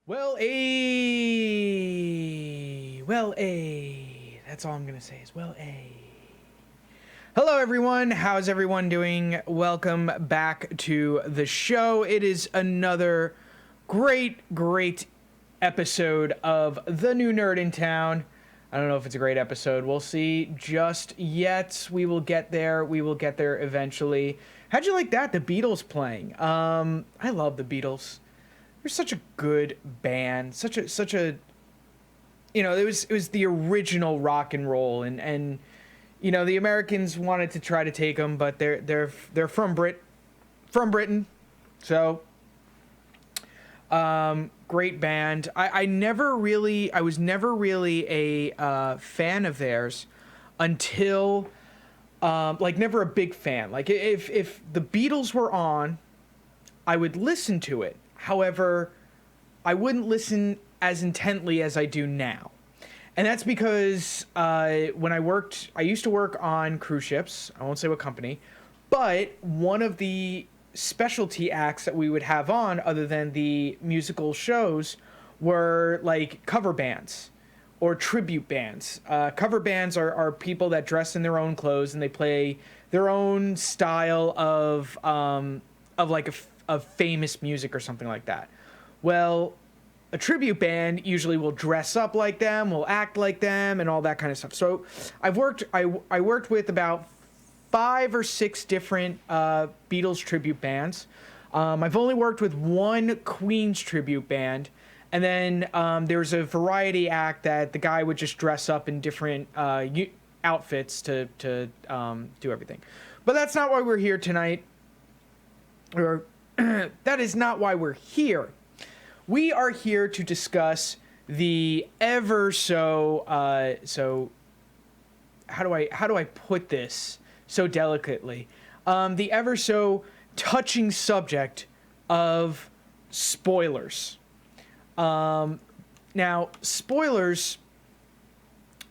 That's all I'm gonna say is Hello, everyone. How's everyone doing? Welcome back to the show. It is another great episode of The New Nerd in Town. I don't know if it's a great episode. We'll see just yet. We will get there. We will get there eventually. How'd you like that? The Beatles playing. I love the Beatles. They're such a good band. Such a it was the original rock and roll, and the Americans wanted to try to take them, but they're from Britain, so great band. I was never really a fan of theirs until never a big fan. Like if the Beatles were on, I would listen to it. However, I wouldn't listen as intently as I do now. And that's because when I used to work on cruise ships. I won't say what company, but one of the specialty acts that we would have on, other than the musical shows, were like cover bands or tribute bands. Cover bands are people that dress in their own clothes and they play their own style of famous music or something like that. Well, a tribute band usually will dress up like them, will act like them, and all that kind of stuff. So I worked with about 5 or 6 different Beatles tribute bands. I've only worked with one Queen's tribute band, and then there's a variety act that the guy would just dress up in different outfits to do everything. But that's not why we're here tonight. Or that is not why we're here. We are here to discuss the ever so how do I put this so delicately? The ever so touching subject of spoilers. Now, spoilers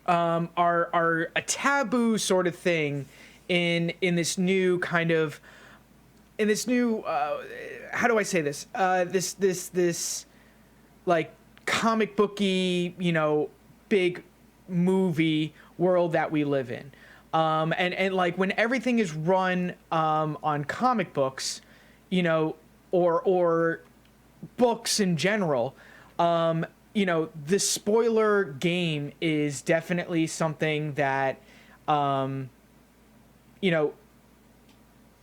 are a taboo sort of thing in this new kind of how do I say this? This like comic booky, big movie world that we live in. And like when everything is run on comic books, or books in general, the spoiler game is definitely something that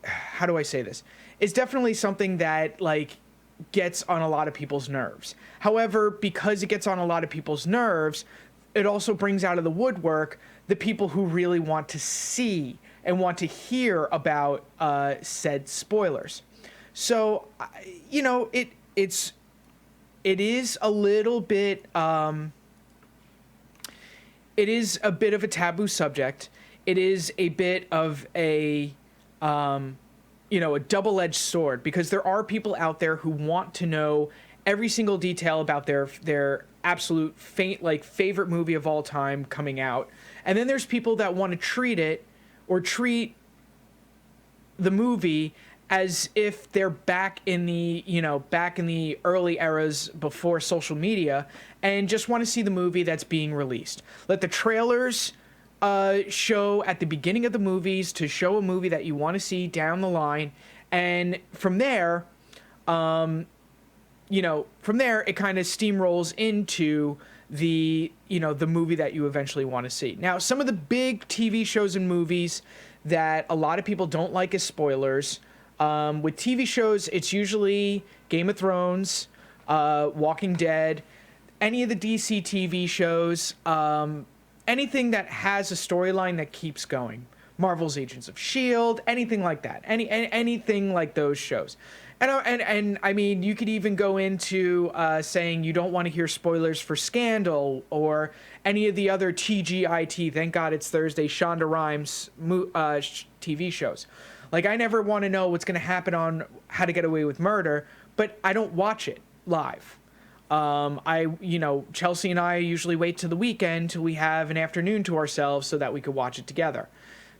how do I say this? It's definitely something that gets on a lot of people's nerves. However, because it gets on a lot of people's nerves, it also brings out of the woodwork the people who really want to see and want to hear about said spoilers. So, it is a little bit it is a bit of a taboo subject. It is a bit of a a double-edged sword, because there are people out there who want to know every single detail about their absolute favorite movie of all time coming out. And then there's people that want to treat the movie as if they're back in the early eras before social media, and just want to see the movie that's being released. Let the trailers show at the beginning of the movies to show a movie that you want to see down the line, and from there it kind of steamrolls into the movie that you eventually want to see. Now, some of the big TV shows and movies that a lot of people don't like as spoilers, with TV shows, it's usually Game of Thrones, Walking Dead, any of the DC TV shows, anything that has a storyline that keeps going. Marvel's Agents of S.H.I.E.L.D., anything like that. Anything like those shows. And I mean, you could even go into saying you don't want to hear spoilers for Scandal or any of the other TGIT, thank God it's Thursday, Shonda Rhimes TV shows. Like, I never want to know what's going to happen on How to Get Away with Murder, but I don't watch it live. Chelsea and I usually wait to the weekend till we have an afternoon to ourselves so that we could watch it together.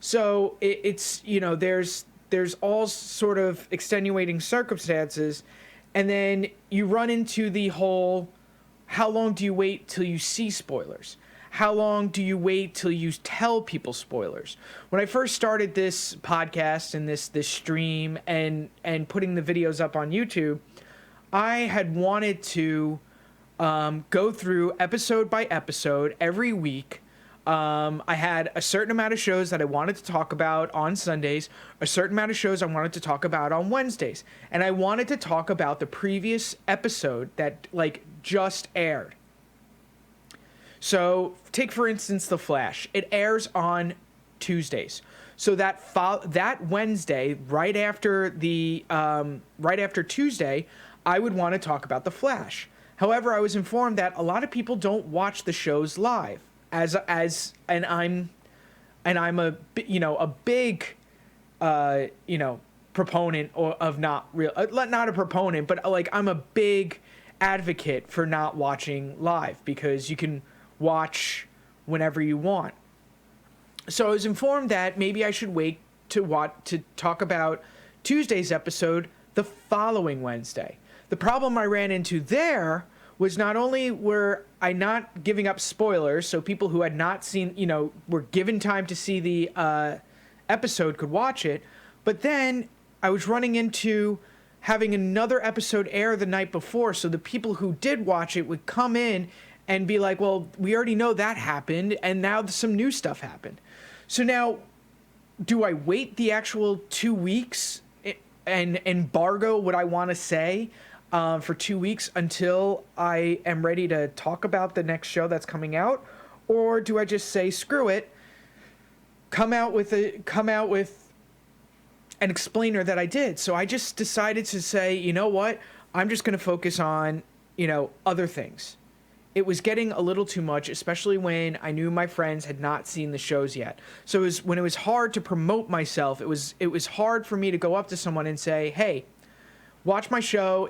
So it's there's all sort of extenuating circumstances, and then you run into the whole how long do you wait till you see spoilers? How long do you wait till you tell people spoilers? When I first started this podcast and this stream and putting the videos up on YouTube, I had wanted to go through episode by episode every week. I had a certain amount of shows that I wanted to talk about on Sundays, a certain amount of shows I wanted to talk about on Wednesdays, and I wanted to talk about the previous episode that like just aired. So take for instance The Flash. It airs on Tuesdays. So that Wednesday, right after Tuesday, I would want to talk about The Flash. However, I was informed that a lot of people don't watch the shows live. And I'm a big proponent of not a proponent, but like I'm a big advocate for not watching live because you can watch whenever you want. So I was informed that maybe I should wait to talk about Tuesday's episode the following Wednesday. The problem I ran into there was not only were I not giving up spoilers, so people who had not seen, were given time to see the episode could watch it, but then I was running into having another episode air the night before, so the people who did watch it would come in and be like, well, we already know that happened, and now some new stuff happened. So now, do I wait the actual 2 weeks and embargo what I want to say for 2 weeks until I am ready to talk about the next show that's coming out? Or do I just say, screw it, come out with an explainer that I did? So I just decided to say, you know what, I'm just going to focus on, other things. It was getting a little too much, especially when I knew my friends had not seen the shows yet. So when it was hard to promote myself, it was hard for me to go up to someone and say, hey, watch my show,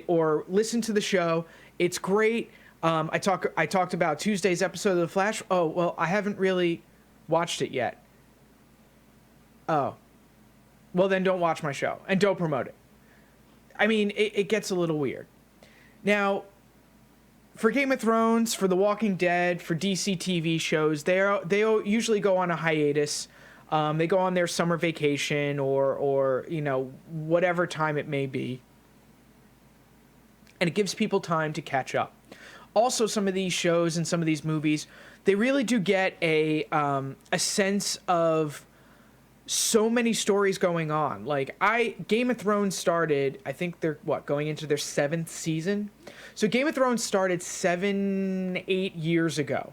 or listen to the show. It's great. I talked about Tuesday's episode of The Flash. Oh, well, I haven't really watched it yet. Oh, well, then don't watch my show and don't promote it. I mean, it gets a little weird. Now, for Game of Thrones, for The Walking Dead, for DC TV shows, they usually go on a hiatus. They go on their summer vacation or whatever time it may be. And it gives people time to catch up. Also, some of these shows and some of these movies, they really do get a sense of so many stories going on. Like Game of Thrones started, I think they're going into their 7th season. So Game of Thrones started 7-8 years ago.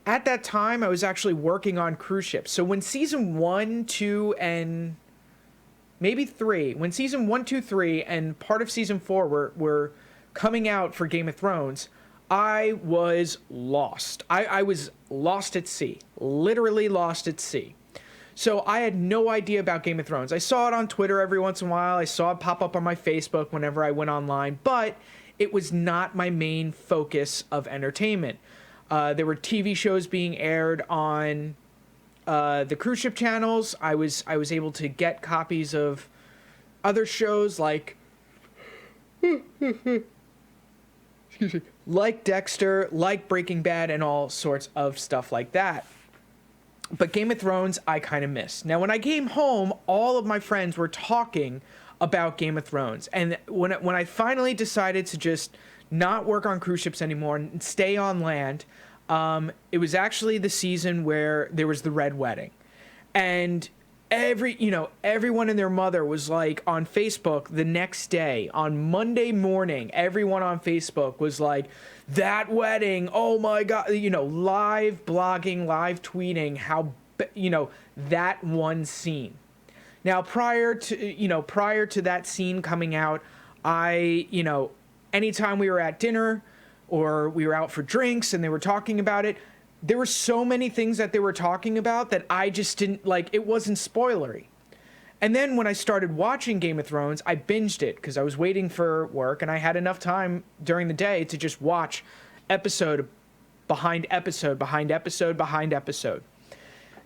At that time, I was actually working on cruise ships. So when season 1, 2, and maybe 3, when season 1, 2, 3, and part of season 4 were coming out for Game of Thrones, I was lost. I was lost at sea, literally lost at sea. So I had no idea about Game of Thrones. I saw it on Twitter every once in a while. I saw it pop up on my Facebook whenever I went online, but it was not my main focus of entertainment. There were TV shows being aired on the cruise ship channels. I was able to get copies of other shows like like Dexter, like Breaking Bad, and all sorts of stuff like that. But Game of Thrones, I kind of missed. Now, when I came home, all of my friends were talking about Game of Thrones. And when I finally decided to just not work on cruise ships anymore and stay on land, it was actually the season where there was the Red Wedding. And everyone and their mother was like on Facebook the next day, on Monday morning, everyone on Facebook was like, that wedding, oh my God, live blogging, live tweeting how, that one scene. Now, prior to that scene coming out, anytime we were at dinner or we were out for drinks and they were talking about it, there were so many things that they were talking about that I just didn't like. It wasn't spoilery. And then when I started watching Game of Thrones, I binged it because I was waiting for work and I had enough time during the day to just watch episode behind episode behind episode behind episode.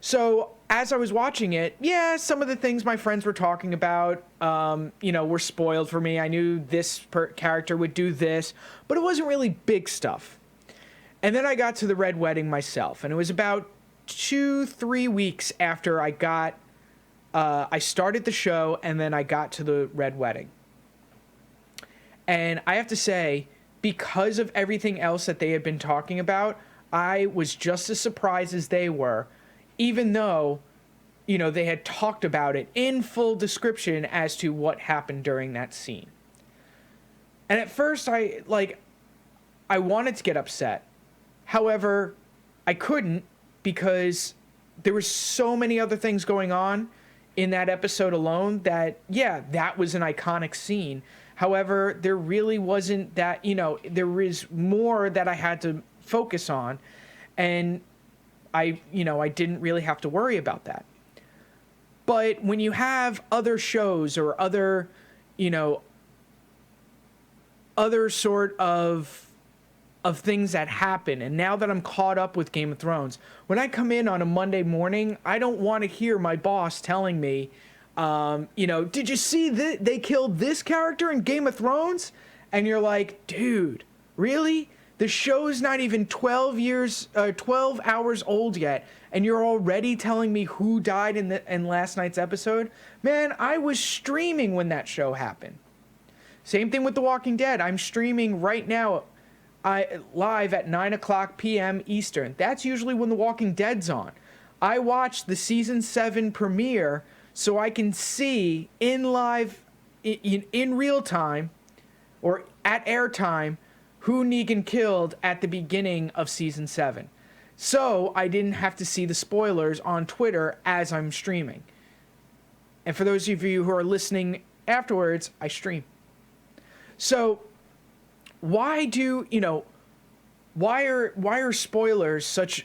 So as I was watching it, yeah, some of the things my friends were talking about, were spoiled for me. I knew this character would do this, but it wasn't really big stuff. And then I got to the Red Wedding myself, and it was about 2-3 weeks after I started the show, and then I got to the Red Wedding. And I have to say, because of everything else that they had been talking about, I was just as surprised as they were, even though, they had talked about it in full description as to what happened during that scene. And at first, I wanted to get upset. However, I couldn't, because there were so many other things going on in that episode alone that, yeah, that was an iconic scene. However, there really wasn't that, there was more that I had to focus on, and I didn't really have to worry about that. But when you have other shows or other sort of things that happen, and now that I'm caught up with Game of Thrones, when I come in on a Monday morning, I don't want to hear my boss telling me, did you see that they killed this character in Game of Thrones? And you're like, dude, really? The show's not even 12 hours old yet, and you're already telling me who died in last night's episode? Man, I was streaming when that show happened. Same thing with The Walking Dead. I'm streaming right now, live at 9:00 p.m. Eastern. That's usually when The Walking Dead's on. I watched the season 7 premiere so I can see in real time, or at airtime, who Negan killed at the beginning of season 7. So I didn't have to see the spoilers on Twitter as I'm streaming. And for those of you who are listening afterwards, I stream. So why are spoilers such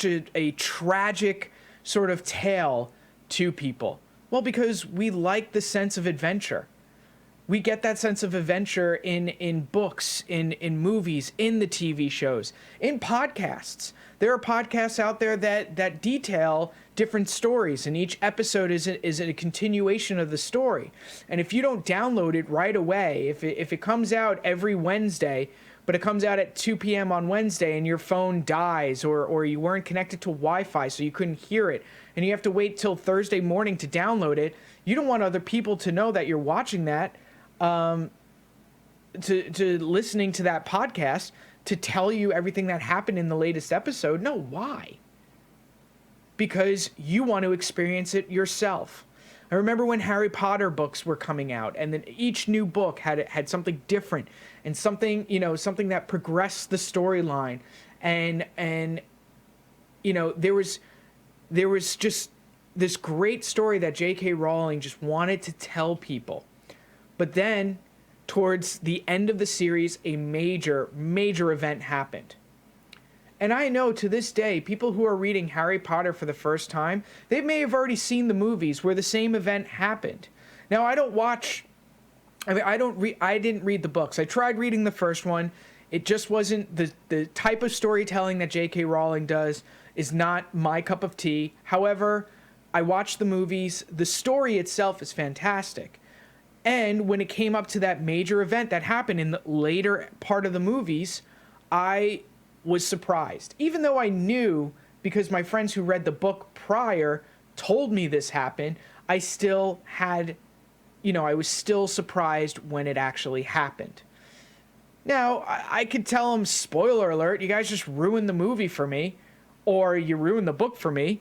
a tragic sort of tale to people? Well, because we like the sense of adventure. We get that sense of adventure in books, in movies, in the TV shows, in podcasts. There are podcasts out there that detail different stories, and each episode is a continuation of the story. And if you don't download it right away, if it comes out every Wednesday, but it comes out at 2 p.m. on Wednesday and your phone dies, or you weren't connected to Wi-Fi so you couldn't hear it, and you have to wait till Thursday morning to download it, you don't want other people to know that you're watching that, to listening to that podcast, to tell you everything that happened in the latest episode. No, why? Because you want to experience it yourself. I remember when Harry Potter books were coming out, and then each new book had something different, and something that progressed the storyline, and there was just this great story that J.K. Rowling just wanted to tell people. But then, towards the end of the series, a major, major event happened. And I know to this day, people who are reading Harry Potter for the first time, they may have already seen the movies where the same event happened. Now, I didn't read the books. I tried reading the first one. It just wasn't the type of storytelling that J.K. Rowling does is not my cup of tea. However, I watched the movies. The story itself is fantastic. And when it came up to that major event that happened in the later part of the movies, I was surprised. Even though I knew, because my friends who read the book prior told me this happened, I still had, I was still surprised when it actually happened. Now, I could tell them, spoiler alert, you guys just ruined the movie for me, or you ruined the book for me.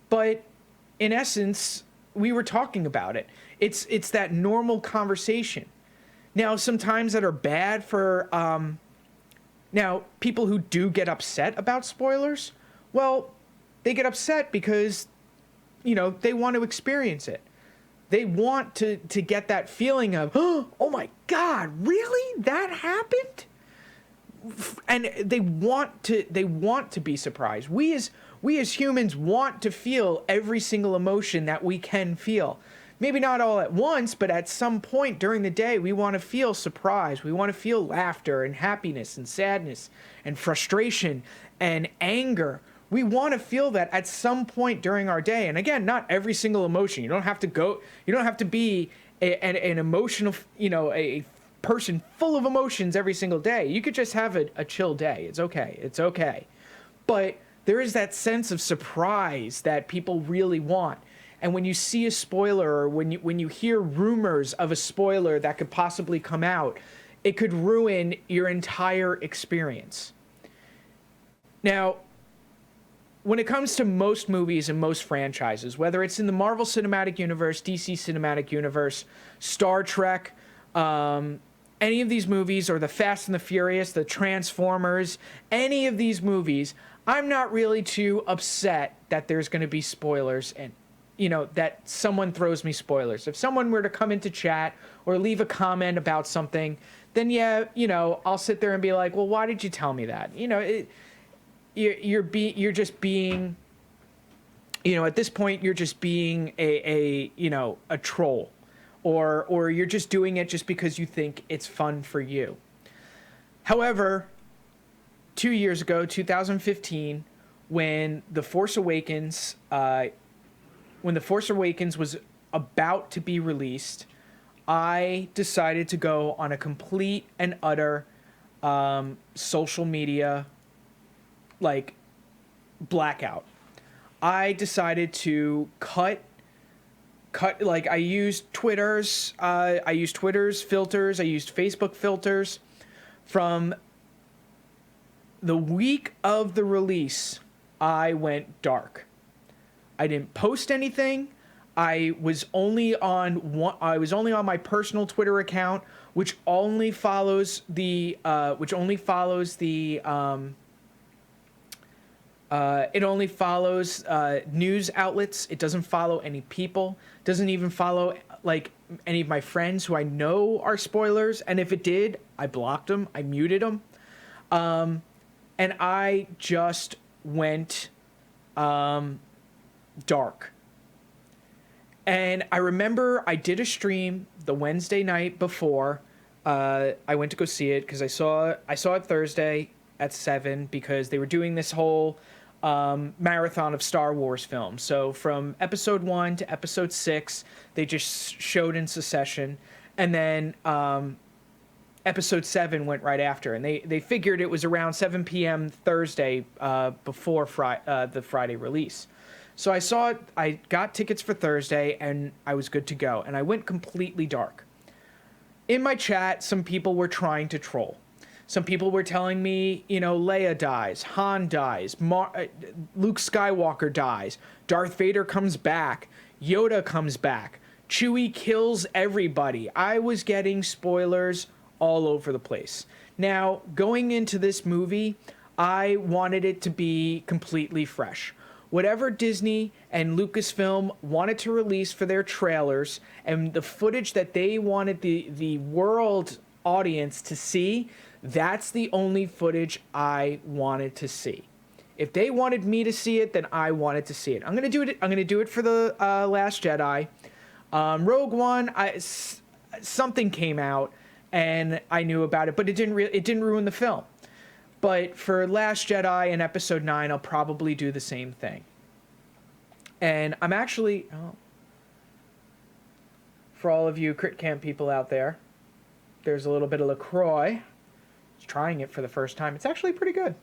But in essence, we were talking about it. It's that normal conversation. Now, sometimes that are bad for, now, people who do get upset about spoilers, well, they get upset because, they want to experience it. They want to get that feeling of, oh my God, really? That happened? And they want to be surprised. We as humans want to feel every single emotion that we can feel. Maybe not all at once, but at some point during the day, we want to feel surprise. We want to feel laughter and happiness and sadness and frustration and anger. We want to feel that at some point during our day. And again, not every single emotion. You don't have to be an emotional, a person full of emotions every single day. You could just have a chill day. It's okay. But there is that sense of surprise that people really want. And when you see a spoiler, or when you hear rumors of a spoiler that could possibly come out, it could ruin your entire experience. Now, when it comes to most movies and most franchises, whether it's in the Marvel Cinematic Universe, DC Cinematic Universe, Star Trek, any of these movies, or the Fast and the Furious, the Transformers, any of these movies, I'm not really too upset that there's going to be spoilers and, that someone throws me spoilers. If someone were to come into chat or leave a comment about something, then yeah, I'll sit there and be like, well, why did you tell me that? You're just being, at this point, you're just being a troll, or you're just doing it just because you think it's fun for you. However, 2 years ago, 2015, when The Force Awakens was about to be released, I decided to go on a complete and utter social media blackout. I decided to cut I used Twitter's filters, I used Facebook filters. From the week of the release, I went dark. I didn't post anything. I was only on my personal Twitter account, which only follows the news outlets. It doesn't follow any people. Doesn't even follow any of my friends who I know are spoilers. And if it did, I blocked them. I muted them. And I just went dark. And I remember I did a stream the Wednesday night before I went to go see it, because I saw it Thursday at 7, because they were doing this whole marathon of Star Wars films. So from episode 1 to episode 6, they just showed in succession, and then episode 7 went right after, and they figured it was around 7 p.m. Thursday before the Friday release. So I saw it, I got tickets for Thursday, and I was good to go, and I went completely dark. In my chat, some people were trying to troll. Some people were telling me, Leia dies, Han dies, Luke Skywalker dies, Darth Vader comes back, Yoda comes back, Chewie kills everybody. I was getting spoilers all over the place. Now, going into this movie, I wanted it to be completely fresh. Whatever Disney and Lucasfilm wanted to release for their trailers, and the footage that they wanted the world audience to see, that's the only footage I wanted to see. If they wanted me to see it, then I wanted to see it. I'm gonna do it for the Last Jedi. Rogue One, something came out and I knew about it, but it didn't ruin the film. But for Last Jedi and Episode 9, I'll probably do the same thing. And I'm actually, for all of you Crit Camp people out there, there's a little bit of LaCroix. Just trying it for the first time. It's actually pretty good.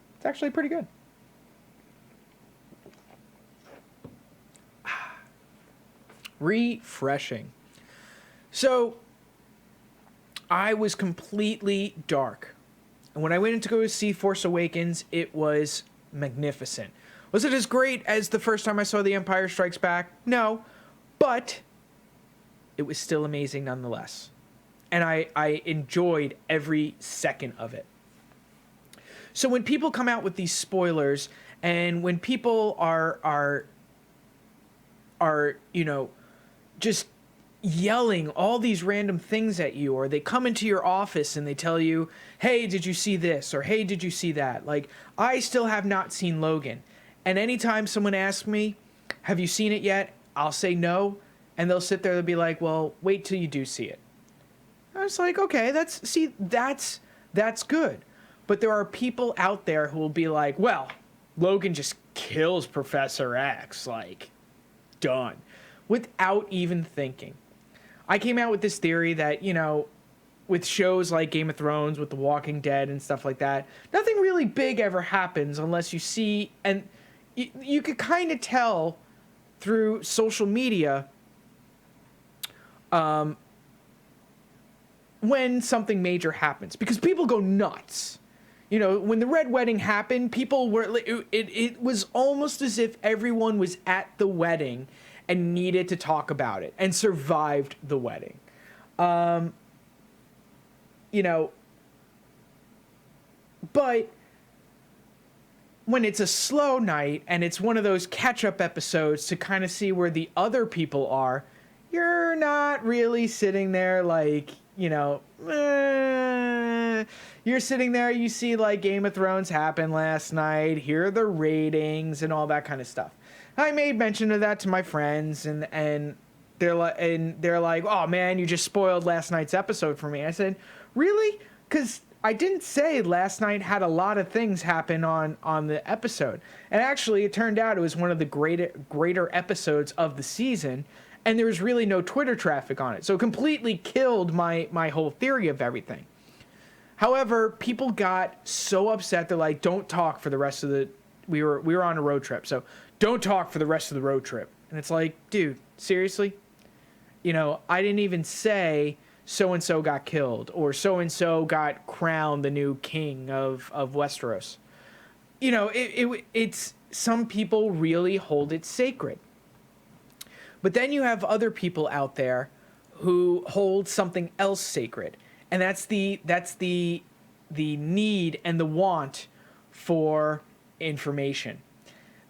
Refreshing. So, I was completely dark. And when I went in to go see Force Awakens, it was magnificent. Was it as great as the first time I saw The Empire Strikes Back? No. But it was still amazing nonetheless. And I enjoyed every second of it. So when people come out with these spoilers, and when people are just yelling all these random things at you, or they come into your office and they tell you, hey, did you see this? Or hey, did you see that? Like, I still have not seen Logan. And anytime someone asks me, have you seen it yet? I'll say no. And they'll sit there and be like, well, wait till you do see it. I was like, okay, that's good. But there are people out there who will be like, well, Logan just kills Professor X, like, done, without even thinking. I came out with this theory that, you know, with shows like Game of Thrones, with The Walking Dead and stuff like that, nothing really big ever happens unless you see, and you could kind of tell through social media when something major happens, because people go nuts. You know, when the Red Wedding happened, people were, it was almost as if everyone was at the wedding and needed to talk about it and survived the wedding. You know, but when it's a slow night and it's one of those catch-up episodes to kind of see where the other people are, you're not really sitting there like, you know, you're sitting there, you see like Game of Thrones happen last night, here are the ratings and all that kind of stuff. I made mention of that to my friends, and they're like, oh man, you just spoiled last night's episode for me. I said, really? Because I didn't say last night had a lot of things happen on the episode. And actually, it turned out it was one of the greater episodes of the season, and there was really no Twitter traffic on it. So it completely killed my whole theory of everything. However, people got so upset, they're like, don't talk for the rest of the... We were on a road trip, so don't talk for the rest of the road trip. And it's like, dude, seriously? You know, I didn't even say so-and-so got killed or so-and-so got crowned the new king of Westeros. You know, it's some people really hold it sacred. But then you have other people out there who hold something else sacred. And that's the need and the want for information.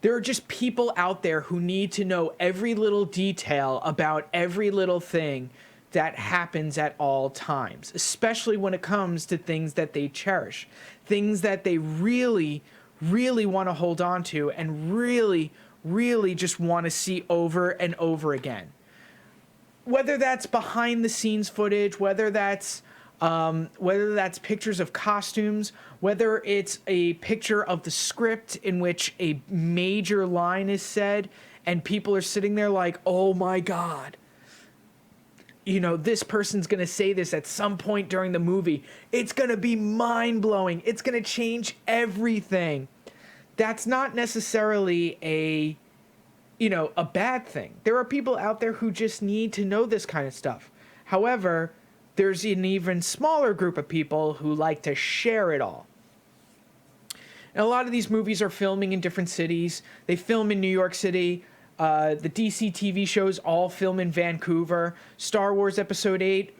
There are just people out there who need to know every little detail about every little thing that happens at all times, especially when it comes to things that they cherish, things that they really, really want to hold on to and really, really just want to see over and over again. Whether that's behind the scenes footage, whether that's pictures of costumes, whether it's a picture of the script in which a major line is said and people are sitting there like, oh my God, you know, this person's going to say this at some point during the movie. It's going to be mind-blowing. It's going to change everything. That's not necessarily a bad thing. There are people out there who just need to know this kind of stuff. However, there's an even smaller group of people who like to share it all. And a lot of these movies are filming in different cities. They film in New York City. The DC TV shows all film in Vancouver. Star Wars Episode 8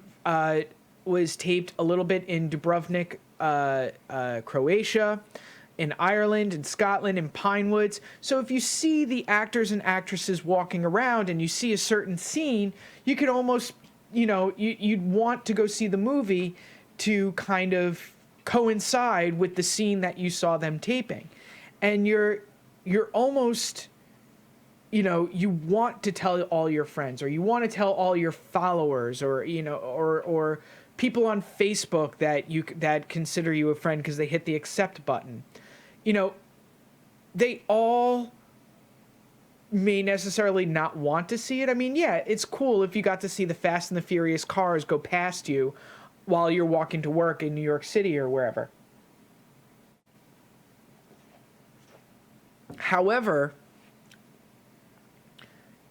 was taped a little bit in Dubrovnik, Croatia, in Ireland, in Scotland, in Pinewoods. So if you see the actors and actresses walking around and you see a certain scene, you could almost, you'd want to go see the movie to kind of coincide with the scene that you saw them taping. And you're almost... you want to tell all your friends, or you want to tell all your followers, or or people on Facebook that consider you a friend because they hit the accept button. They all may necessarily not want to see it. I mean, yeah, it's cool if you got to see the Fast and the Furious cars go past you while you're walking to work in New York City or wherever. However,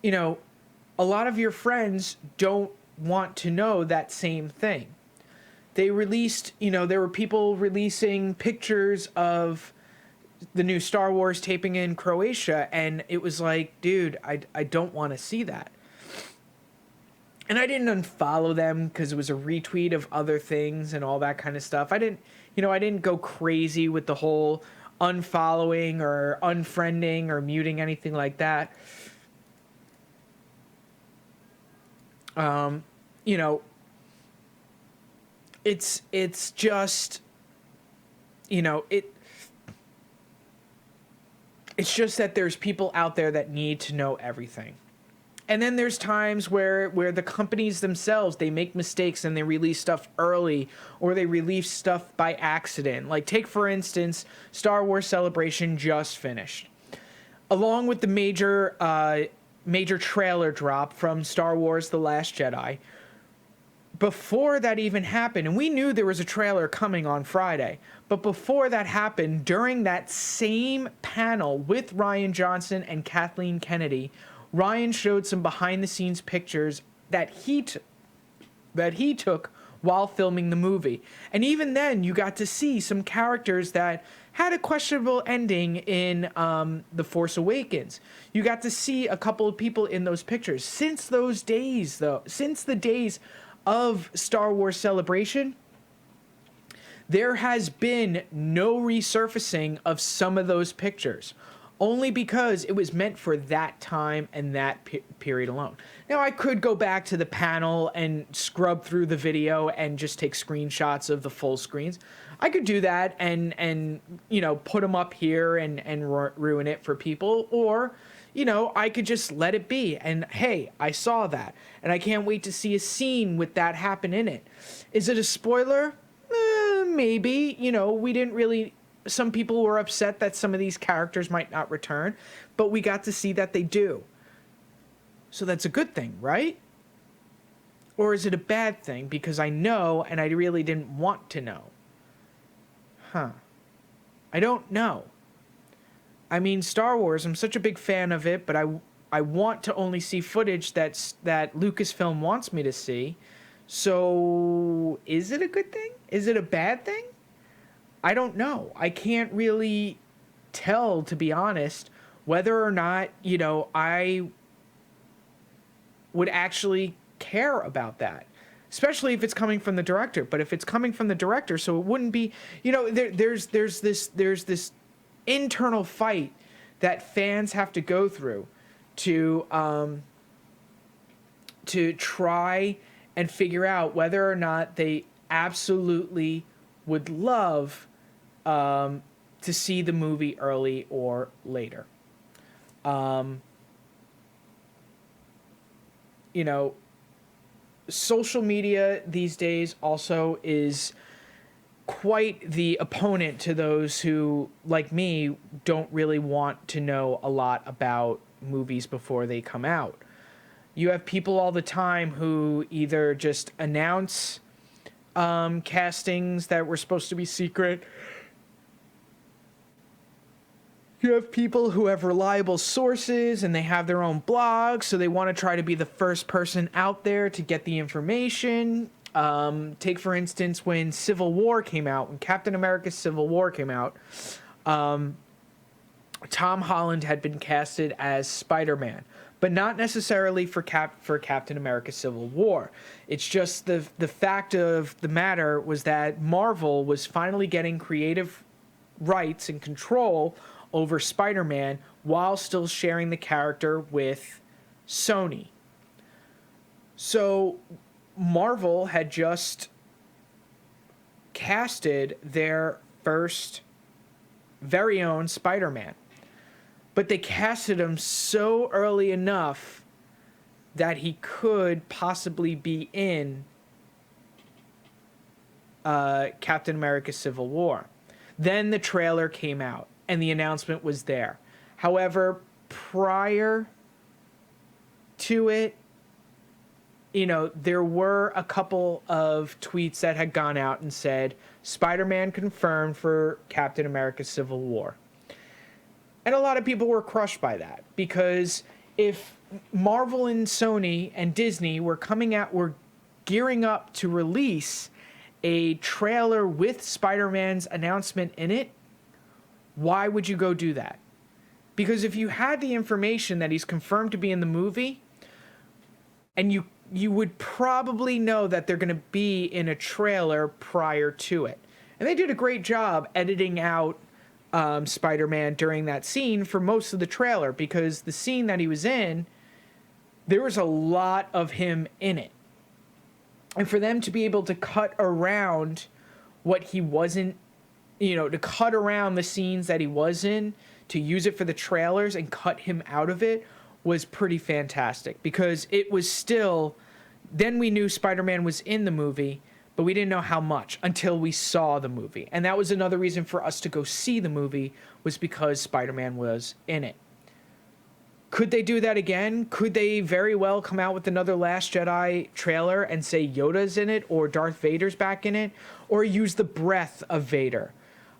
a lot of your friends don't want to know that same thing. They released, there were people releasing pictures of the new Star Wars taping in Croatia, and it was like, dude, I don't want to see that. And I didn't unfollow them because it was a retweet of other things and all that kind of stuff. I didn't go crazy with the whole unfollowing or unfriending or muting, anything like that. It's just, it's just that there's people out there that need to know everything. And then there's times where the companies themselves, they make mistakes and they release stuff early, or they release stuff by accident. Like, take for instance, Star Wars Celebration just finished, along with the major trailer drop from Star Wars The Last Jedi. Before that even happened, and we knew there was a trailer coming on Friday, but before that happened, during that same panel with Rian Johnson and Kathleen Kennedy, Rian showed some behind-the-scenes pictures that he took while filming the movie. And even then, you got to see some characters that had a questionable ending in The Force Awakens. You got to see a couple of people in those pictures. Since those days, though, since the days of Star Wars Celebration, there has been no resurfacing of some of those pictures, only because it was meant for that time and that period alone. Now, I could go back to the panel and scrub through the video and just take screenshots of the full screens. I could do that and you know, put them up here and ruin it for people, or, you know, I could just let it be. And hey, I saw that, and I can't wait to see a scene with that happen in it. Is it a spoiler? Maybe. You know, we didn't really... Some people were upset that some of these characters might not return, but we got to see that they do. So that's a good thing, right? Or is it a bad thing because I know and I really didn't want to know? I don't know. I mean, Star Wars, I'm such a big fan of it, but I want to only see footage that Lucasfilm wants me to see. So is it a good thing? Is it a bad thing? I don't know. I can't really tell, to be honest, whether or not, you know, I would actually care about that, especially if it's coming from the director. But if it's coming from the director, so it wouldn't be, you know, there's this internal fight that fans have to go through to try and figure out whether or not they absolutely would love to see the movie early or later. You know, social media these days also is quite the opponent to those who, like me, don't really want to know a lot about movies before they come out. You have people all the time who either just announce castings that were supposed to be secret. You have people who have reliable sources and they have their own blogs, so they want to try to be the first person out there to get the information. Take, for instance, when Civil War came out, when Captain America Civil War came out, Tom Holland had been casted as Spider-Man, but not necessarily for Captain America Civil War. It's just the fact of the matter was that Marvel was finally getting creative rights and control over Spider-Man while still sharing the character with Sony. So Marvel had just casted their first very own Spider-Man, but they casted him so early enough that he could possibly be in Captain America Civil War. Then the trailer came out and the announcement was there. However, prior to it, you know, there were a couple of tweets that had gone out and said, Spider-Man confirmed for Captain America Civil War. And a lot of people were crushed by that, because if Marvel and Sony and Disney were gearing up to release a trailer with Spider-Man's announcement in it, why would you go do that? Because if you had the information that he's confirmed to be in the movie, and you would probably know that they're going to be in a trailer prior to it. And they did a great job editing out Spider-Man during that scene for most of the trailer, because the scene that he was in, there was a lot of him in it. And for them to be able to cut around what he wasn't, you know, to cut around the scenes that he was in, to use it for the trailers and cut him out of it, was pretty fantastic, because it was still, then we knew Spider-Man was in the movie, but we didn't know how much until we saw the movie. And that was another reason for us to go see the movie, was because Spider-Man was in it. Could they do that again? Could they very well come out with another Last Jedi trailer and say Yoda's in it, or Darth Vader's back in it, or use the breath of Vader?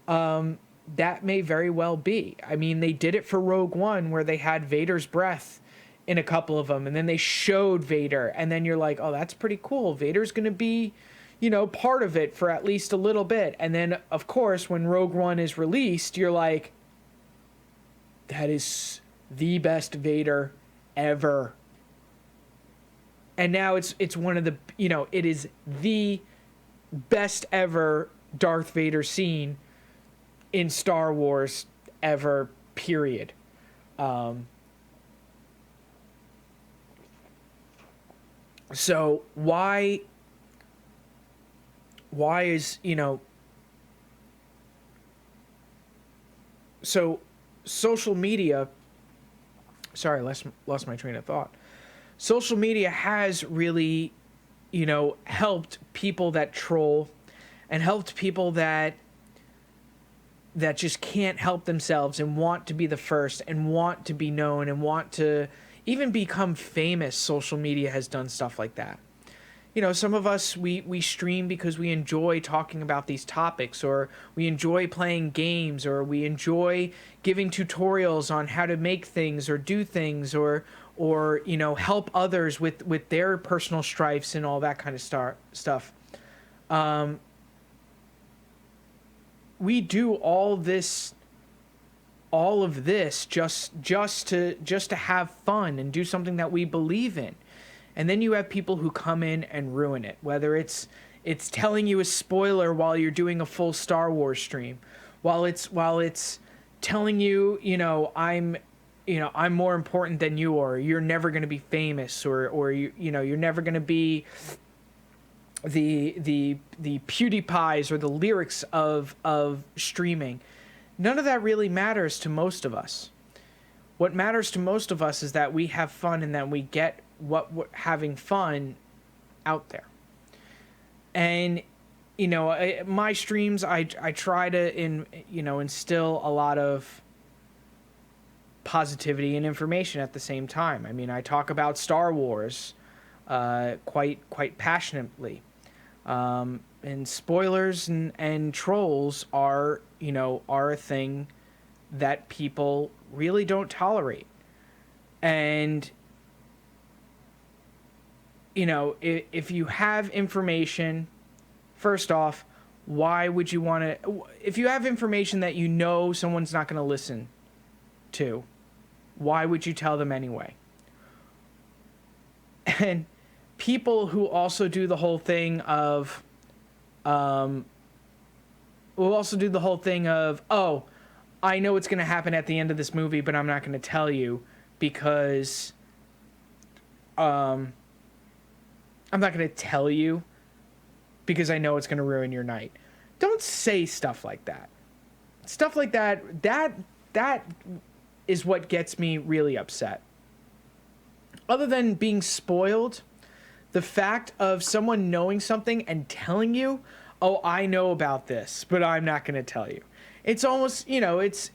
That may very well be. I mean, they did it for Rogue One, where they had Vader's breath in a couple of them, and then they showed Vader, and then you're like, oh, that's pretty cool. Vader's going to be, you know, part of it for at least a little bit. And then, of course, when Rogue One is released, you're like, that is the best Vader ever. And now it's one of the, you know, it is the best ever Darth Vader scene in Star Wars ever, period. So why is, you know, so social media, sorry, lost my train of thought. Social media has really, you know, helped people that troll, and helped people that just can't help themselves and want to be the first and want to be known and want to even become famous. Social media has done stuff like that. You know, some of us, we stream because we enjoy talking about these topics, or we enjoy playing games, or we enjoy giving tutorials on how to make things or do things, or you know, help others with their personal strifes and all that kind of stuff. We do all of this just to have fun and do something that we believe in. And then you have people who come in and ruin it, whether it's telling you a spoiler while you're doing a full Star Wars stream, while it's telling you, you know, I'm more important than you are, you're never going to be famous, or you know, you're never going to be the PewDiePies or the lyrics of streaming. None of that really matters to most of us. What matters to most of us is that we have fun, and that we get what having fun out there. And, you know, my streams, I try to instill a lot of positivity and information at the same time. I mean, I talk about Star Wars quite passionately. And spoilers and trolls are a thing that people really don't tolerate. And, you know, if you have information, first off, why would you want to... If you have information that you know someone's not going to listen to, why would you tell them anyway? And people who also do the whole thing of... oh, I know what's going to happen at the end of this movie, but I'm not going to tell you because... I'm not going to tell you because I know it's going to ruin your night. Don't say stuff like that. Stuff like that, that is what gets me really upset. Other than being spoiled, the fact of someone knowing something and telling you, oh, I know about this, but I'm not going to tell you. It's almost, you know, it's,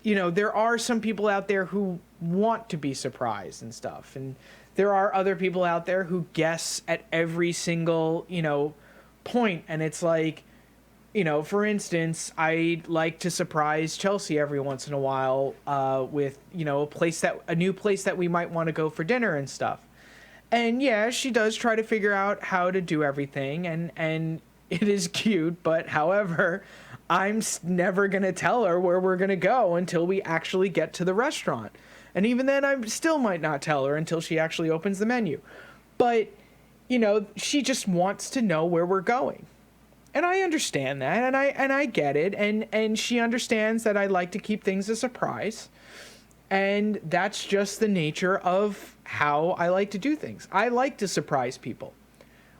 you know, there are some people out there who want to be surprised and stuff. And there are other people out there who guess at every single, you know, point. And it's like, you know, for instance, I like to surprise Chelsea every once in a while with, you know, a new place that we might want to go for dinner and stuff. And yeah, she does try to figure out how to do everything, and it is cute, but however, I'm never going to tell her where we're going to go until we actually get to the restaurant. And even then, I still might not tell her until she actually opens the menu. But, you know, she just wants to know where we're going. And I understand that, and I get it, and she understands that I like to keep things a surprise. And that's just the nature of how I like to do things. I like to surprise people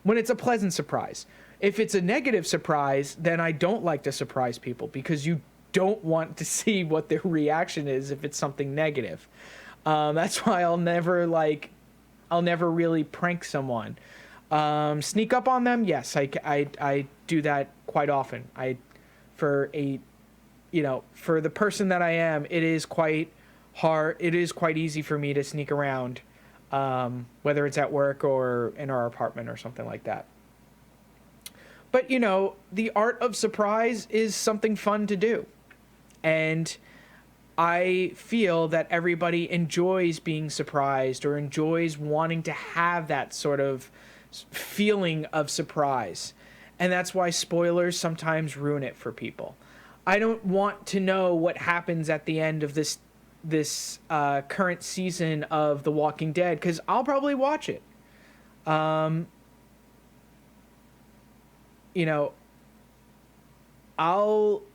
when it's a pleasant surprise. If it's a negative surprise, then I don't like to surprise people because you don't want to see what their reaction is if it's something negative. That's why I'll never really prank someone. Sneak up on them, yes, I do that quite often. For the person that I am, it is quite hard. It is quite easy for me to sneak around, whether it's at work or in our apartment or something like that. But, the art of surprise is something fun to do. And I feel that everybody enjoys being surprised or enjoys wanting to have that sort of feeling of surprise. And that's why spoilers sometimes ruin it for people. I don't want to know what happens at the end of this current season of The Walking Dead, because I'll probably watch it. I'll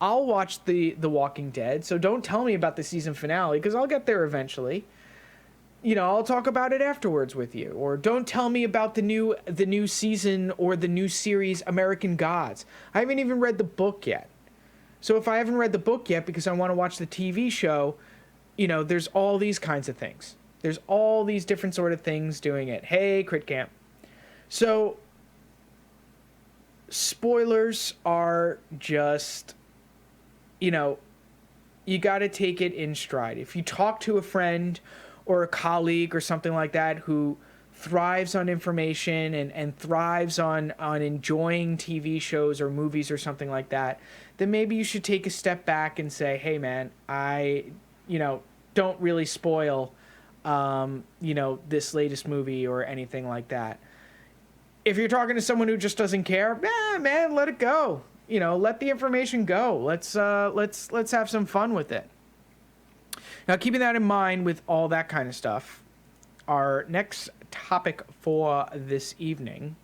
watch the Walking Dead, so don't tell me about the season finale, because I'll get there eventually. I'll talk about it afterwards with you. Or don't tell me about the new season or the new series American Gods. I haven't even read the book yet. So if I haven't read the book yet because I want to watch the TV show, there's all these kinds of things. There's all these different sort of things doing it. Hey, Crit Camp. So spoilers are just, you got to take it in stride. If you talk to a friend or a colleague or something like that who thrives on information and thrives on enjoying TV shows or movies or something like that, then maybe you should take a step back and say, hey man, I don't really spoil this latest movie or anything like that. If you're talking to someone who just doesn't care, man, let it go. Let the information go. Let's have some fun with it. Now, keeping that in mind with all that kind of stuff, our next topic for this evening